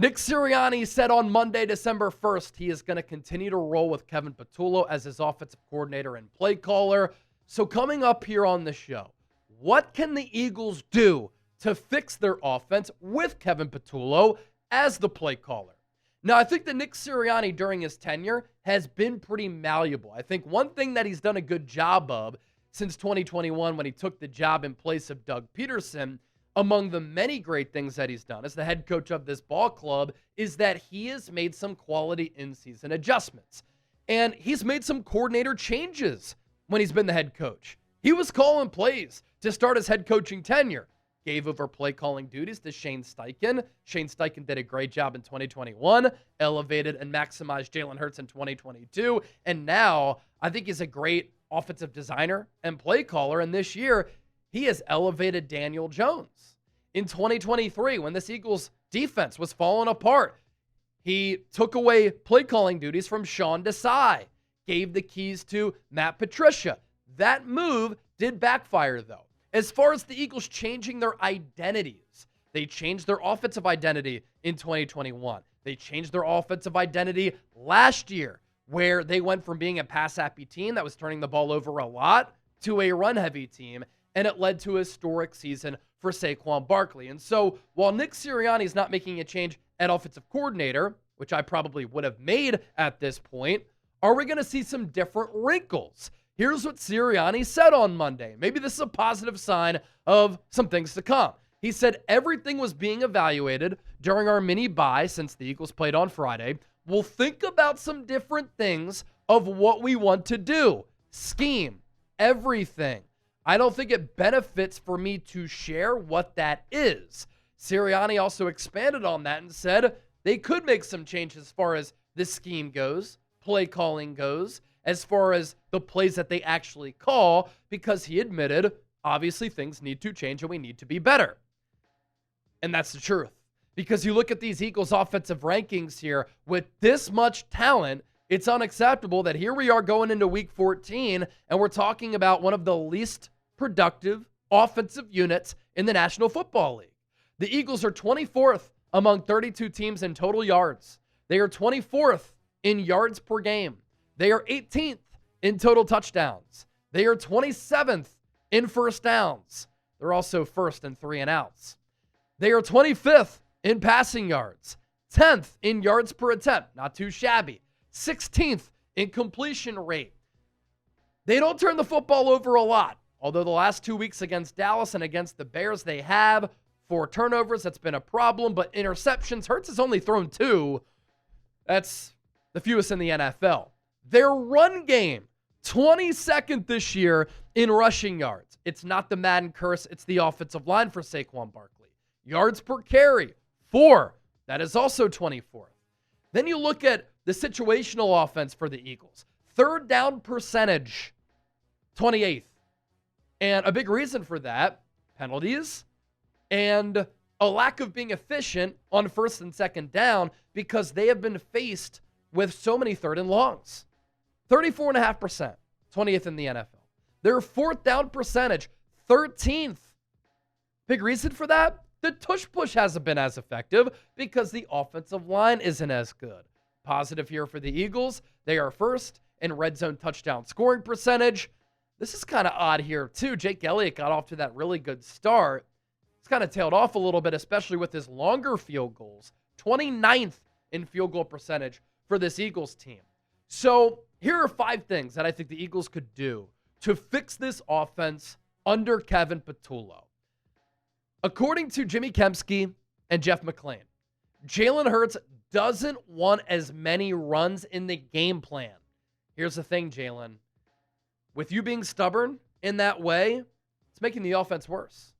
Nick Sirianni said on Monday, December 1st, he is going to continue to roll with Kevin Patullo as his offensive coordinator and play caller. So coming up here on the show, what can the Eagles do to fix their offense with Kevin Patullo as the play caller? Now, I think that Nick Sirianni during his tenure has been pretty malleable. I think one thing that he's done a good job of since 2021 when he took the job in place of Doug Peterson, among the many great things that he's done as the head coach of this ball club, is that he has made some quality in-season adjustments. And he's made some coordinator changes when he's been the head coach. He was calling plays to start his head coaching tenure. Gave over play calling duties to Shane Steichen. Shane Steichen did a great job in 2021, elevated and maximized Jalen Hurtt in 2022. And now I think he's a great offensive designer and play caller. And this year, he has elevated Daniel Jones. In 2023, when this Eagles defense was falling apart, he took away play calling duties from Sean Desai, gave the keys to Matt Patricia. That move did backfire, though. As far as the Eagles changing their identities, they changed their offensive identity in 2021. They changed their offensive identity last year, where they went from being a pass-happy team that was turning the ball over a lot to a run-heavy team, and it led to a historic season for Saquon Barkley. And so while Nick Sirianni is not making a change at offensive coordinator, which I probably would have made at this point, are we going to see some different wrinkles? Here's what Sirianni said on Monday. Maybe this is a positive sign of some things to come. He said everything was being evaluated during our mini bye since the Eagles played on Friday. We'll think about some different things of what we want to do. Scheme, everything. I don't think it benefits for me to share what that is. Sirianni also expanded on that and said they could make some changes as far as the scheme goes, play calling goes, as far as the plays that they actually call, because he admitted, obviously, things need to change and we need to be better. And that's the truth. Because you look at these Eagles offensive rankings here, with this much talent, it's unacceptable that here we are going into week 14, and we're talking about one of the least productive offensive units in the National Football League. The Eagles are 24th among 32 teams in total yards. They are 24th in yards per game. They are 18th in total touchdowns. They are 27th in first downs. They're also first in 3 and outs. They are 25th in passing yards, 10th in yards per attempt, not too shabby, 16th in completion rate. They don't turn the football over a lot, although the last 2 weeks against Dallas and against the Bears, they have 4 turnovers. That's been a problem, but interceptions, Hurts has only thrown 2. That's the fewest in the NFL. Their run game, 22nd this year in rushing yards. It's not the Madden curse, it's the offensive line for Saquon Barkley. Yards per carry, 4. That is also 24th. Then you look at the situational offense for the Eagles. Third down percentage, 28th. And a big reason for that, penalties and a lack of being efficient on first and second down because they have been faced with so many third and longs. 34.5%, 20th in the NFL. Their fourth down percentage, 13th. Big reason for that? The tush push hasn't been as effective because the offensive line isn't as good. Positive here for the Eagles. They are first in red zone touchdown scoring percentage. This is kind of odd here, too. Jake Elliott got off to that really good start. It's kind of tailed off a little bit, especially with his longer field goals. 29th in field goal percentage for this Eagles team. So here are 5 things that I think the Eagles could do to fix this offense under Kevin Patullo. According to Jimmy Kempski and Jeff McClain, Jalen Hurts doesn't want as many runs in the game plan. Here's the thing, Jalen. With you being stubborn in that way, it's making the offense worse.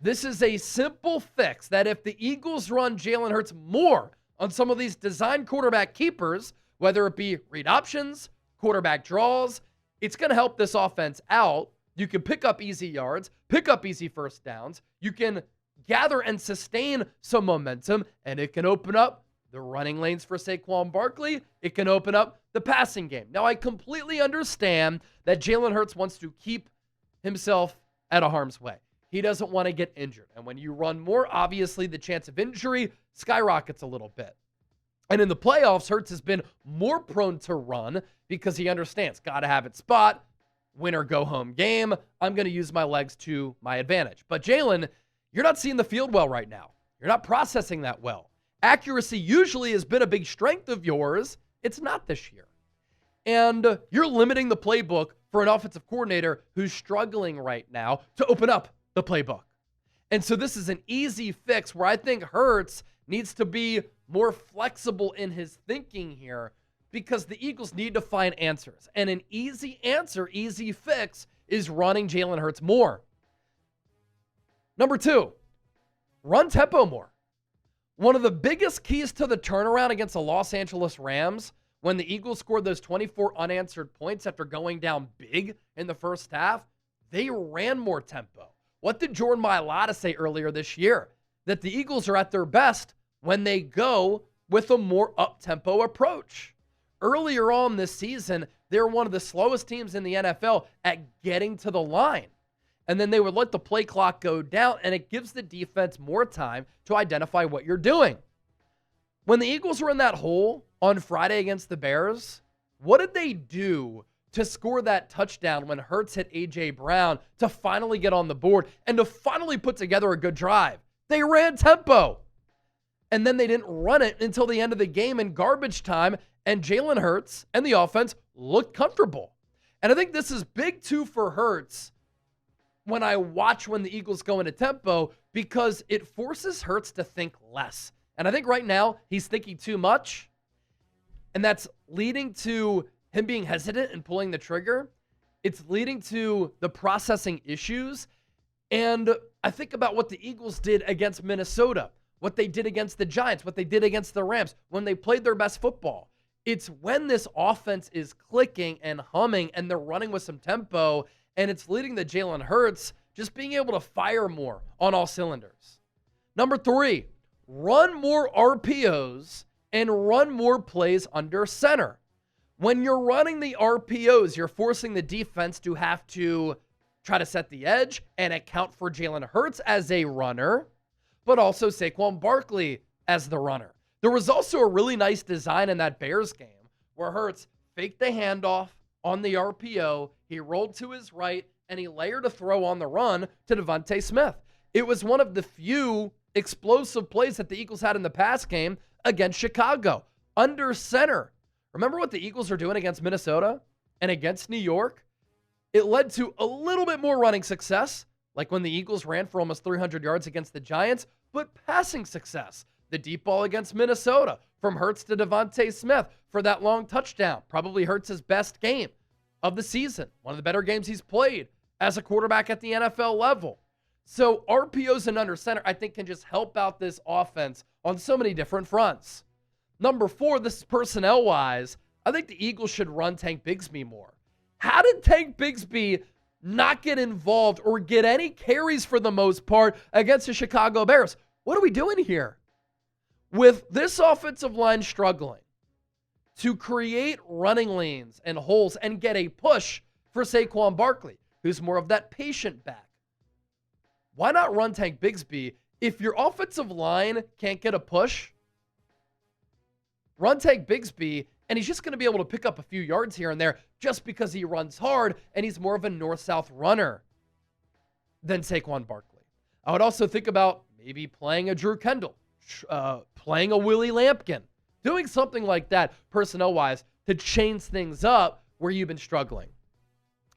This is a simple fix that if the Eagles run Jalen Hurts more on some of these design quarterback keepers, whether it be read options, quarterback draws, it's going to help this offense out. You can pick up easy yards, pick up easy first downs. You can gather and sustain some momentum, and it can open up the running lanes for Saquon Barkley. It can open up the passing game. Now, I completely understand that Jalen Hurts wants to keep himself out of harm's way. He doesn't want to get injured. And when you run more, obviously the chance of injury skyrockets a little bit. And in the playoffs, Hurts has been more prone to run because he understands, got to have it spot, win or go home game. I'm going to use my legs to my advantage. But Jalen, you're not seeing the field well right now. You're not processing that well. Accuracy usually has been a big strength of yours. It's not this year. And you're limiting the playbook for an offensive coordinator who's struggling right now to open up the playbook. And so this is an easy fix where I think Hurts needs to be more flexible in his thinking here because the Eagles need to find answers. And an easy answer, easy fix is running Jalen Hurts more. Number 2, run tempo more. One of the biggest keys to the turnaround against the Los Angeles Rams when the Eagles scored those 24 unanswered points after going down big in the first half, they ran more tempo. What did Jordan Mailata say earlier this year? That the Eagles are at their best when they go with a more up-tempo approach. Earlier on this season, they were one of the slowest teams in the NFL at getting to the line. And then they would let the play clock go down, and it gives the defense more time to identify what you're doing. When the Eagles were in that hole on Friday against the Bears, what did they do to score that touchdown when Hurts hit A.J. Brown to finally get on the board and to finally put together a good drive? They ran tempo. And then they didn't run it until the end of the game in garbage time, and Jalen Hurts and the offense looked comfortable. And I think this is big, too, for Hurts when I watch when the Eagles go into tempo because it forces Hurts to think less. And I think right now he's thinking too much, and that's leading to him being hesitant and pulling the trigger. It's leading to the processing issues. And I think about what the Eagles did against Minnesota, what they did against the Giants, what they did against the Rams when they played their best football. It's when this offense is clicking and humming and they're running with some tempo, and it's leading to Jalen Hurts just being able to fire more on all cylinders. Number 3, run more RPOs and run more plays under center. When you're running the RPOs, you're forcing the defense to have to try to set the edge and account for Jalen Hurts as a runner, but also Saquon Barkley as the runner. There was also a really nice design in that Bears game where Hurts faked the handoff on the RPO, he rolled to his right, and he layered a throw on the run to Devontae Smith. It was one of the few explosive plays that the Eagles had in the pass game against Chicago. Under center. Remember what the Eagles are doing against Minnesota and against New York? It led to a little bit more running success, like when the Eagles ran for almost 300 yards against the Giants, but passing success. The deep ball against Minnesota, from Hurts to Devontae Smith for that long touchdown. Probably Hurts' best game of the season. One of the better games he's played as a quarterback at the NFL level. So RPOs and under center, I think, can just help out this offense on so many different fronts. Number 4, this is personnel-wise, I think the Eagles should run Tank Bigsby more. How did Tank Bigsby not get involved or get any carries for the most part against the Chicago Bears? What are we doing here? With this offensive line struggling to create running lanes and holes and get a push for Saquon Barkley, who's more of that patient back, why not run Tank Bigsby? If your offensive line can't get a push, run Tank Bigsby, and he's just going to be able to pick up a few yards here and there just because he runs hard and he's more of a north-south runner than Saquon Barkley. I would also think about maybe playing a Drew Kendall, playing a Willie Lampkin, doing something like that personnel-wise to change things up where you've been struggling.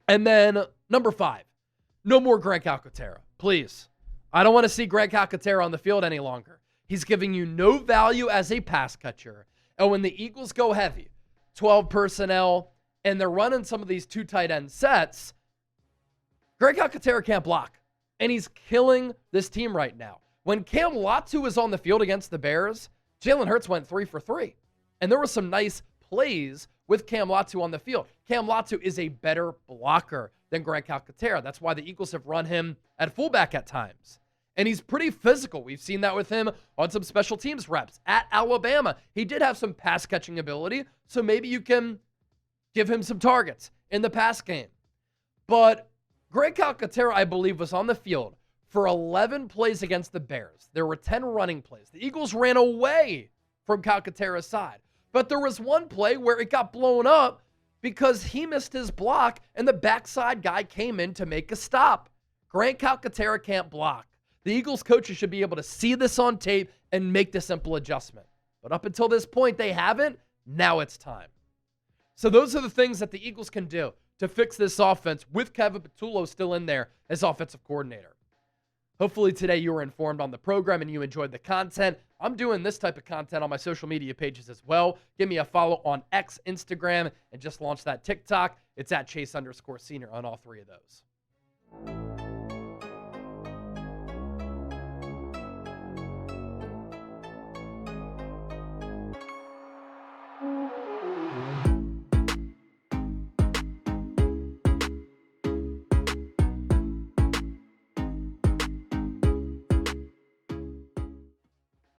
And then number 5, no more Greg Calcaterra, please. I don't want to see Greg Calcaterra on the field any longer. He's giving you no value as a pass catcher. And when the Eagles go heavy, 12 personnel, and they're running some of these 2 tight end sets, Greg Calcaterra can't block. And he's killing this team right now. When Cam Latu was on the field against the Bears, Jalen Hurts went 3 for 3. And there were some nice plays with Cam Latu on the field. Cam Latu is a better blocker than Greg Calcaterra. That's why the Eagles have run him at fullback at times. And he's pretty physical. We've seen that with him on some special teams reps. At Alabama, he did have some pass-catching ability, so maybe you can give him some targets in the pass game. But Greg Calcaterra, I believe, was on the field For 11 plays against the Bears, there were 10 running plays. The Eagles ran away from Calcaterra's side. But there was one play where it got blown up because he missed his block and the backside guy came in to make a stop. Grant Calcaterra can't block. The Eagles coaches should be able to see this on tape and make the simple adjustment. But up until this point, they haven't. Now it's time. So those are the things that the Eagles can do to fix this offense with Kevin Patullo still in there as offensive coordinator. Hopefully today you were informed on the program and you enjoyed the content. I'm doing this type of content on my social media pages as well. Give me a follow on X, Instagram, and just launched that TikTok. It's at Chase_Senior on all three of those.